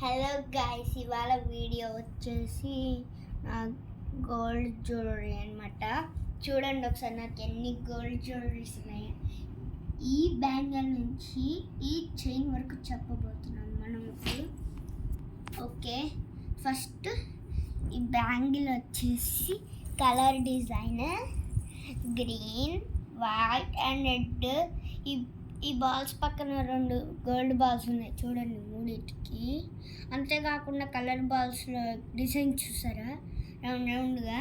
Hello guys, ఇవాళ video వచ్చేసి నా గోల్డ్ జ్యువెలరీ అనమాట. చూడండి ఒకసారి నాకు ఎన్ని గోల్డ్ జ్యువెలరీస్ ఉన్నాయి. ఈ బ్యాంగిల్ నుంచి ఈ చైన్ వరకు చెప్పబోతున్నాం మనం ఇప్పుడు. ఓకే, ఫస్ట్ ఈ బ్యాంగిల్ వచ్చేసి colour design green, white and red. ఈ బాల్స్ పక్కన 2 గోల్డ్ బాల్స్ ఉన్నాయి చూడండి, మూడింటికి. అంతేకాకుండా కలర్ బాల్స్లో డిజైన్ చూసారా, రౌండ్గా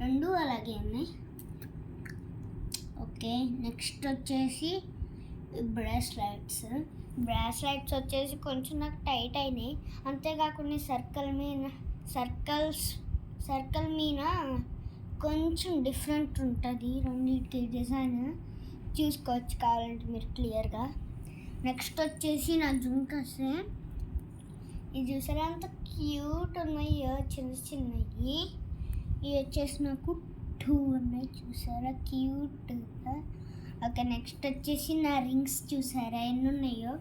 2 అలాగే ఉన్నాయి. ఓకే, నెక్స్ట్ వచ్చేసి బ్రాస్లైట్స్ వచ్చేసి కొంచెం నాకు టైట్ అయినాయి. అంతేకాకుండా సర్కిల్ మీద కొంచెం డిఫరెంట్ ఉంటుంది రెండింటికి డిజైన్. చూసుకోవచ్చు కావాలంటే మీరు క్లియర్గా. నెక్స్ట్ వచ్చేసి నా జుంకాస్. ఇది చూసారా అంత క్యూట్ ఉన్నాయో, చిన్నవి. ఇవి వచ్చేసి నాకు 2 ఉన్నాయి చూసారా, క్యూట్గా. ఓకే, నెక్స్ట్ వచ్చేసి నా రింగ్స్ చూసారా ఎన్ని ఉన్నాయో.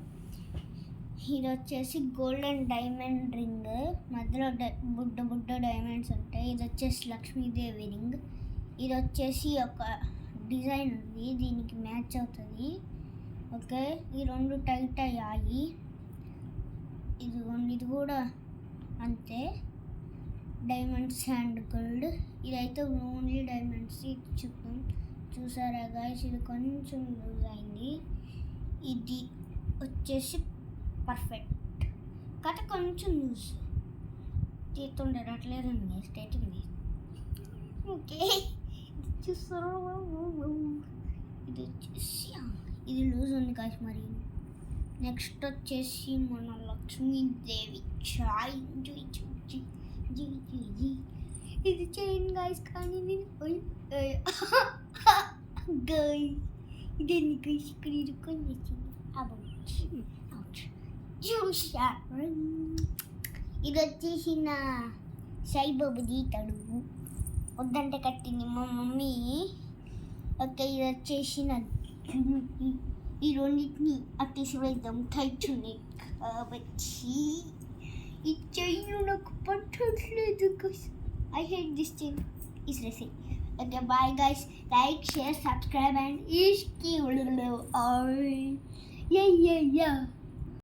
ఇది వచ్చేసి గోల్డెన్ డైమండ్ రింగ్, మధ్యలో బుడ్డ డైమండ్స్ ఉంటాయి. ఇది వచ్చేసి లక్ష్మీదేవి రింగ్. ఇది వచ్చేసి ఒక డిజైన్ ఉంది, దీనికి మ్యాచ్ అవుతుంది. ఓకే, ఈ 2 టైట్ అయ్యాయి. ఇది కూడా అంతే, డైమండ్స్ అండ్ గోల్డ్. ఇదైతే ఓన్లీ డైమండ్స్. ఇది చూసారా గైస్, ఇది కొంచెం లూజ్ అయింది. ఇది వచ్చేసి పర్ఫెక్ట్ కథ, కొంచెం లూజ్ తీస్తుండట్లేదండి స్టేటింగ్. ఓకే, చూస్తారా, ఇది వచ్చేసి ఇది లూజ్ ఉంది కాసి మరి. నెక్స్ట్ వచ్చేసి మన లక్ష్మీదేవి చాయ్. ఇది చైన్ గాయస్, కానీ ఇది ఎందుకు ఇక్కడ ఇరుకొని వచ్చింది. ఇది వచ్చేసి నా సాయిబాబు తీతాడు, వద్దంటే కట్టింది మా మమ్మీ. ఓకే, ఇది వచ్చేసి నా ఈ రెండింటిని అట్టేసి వెళ్దాం, టైట్ ఉన్నాయి కాబట్టి. ఈ చైన్ నాకు పట్టట్లేదు guys. I hate this chain. ఇస్రేసి. Okay, bye guys. Like, share, subscribe and ఈస్ కీ.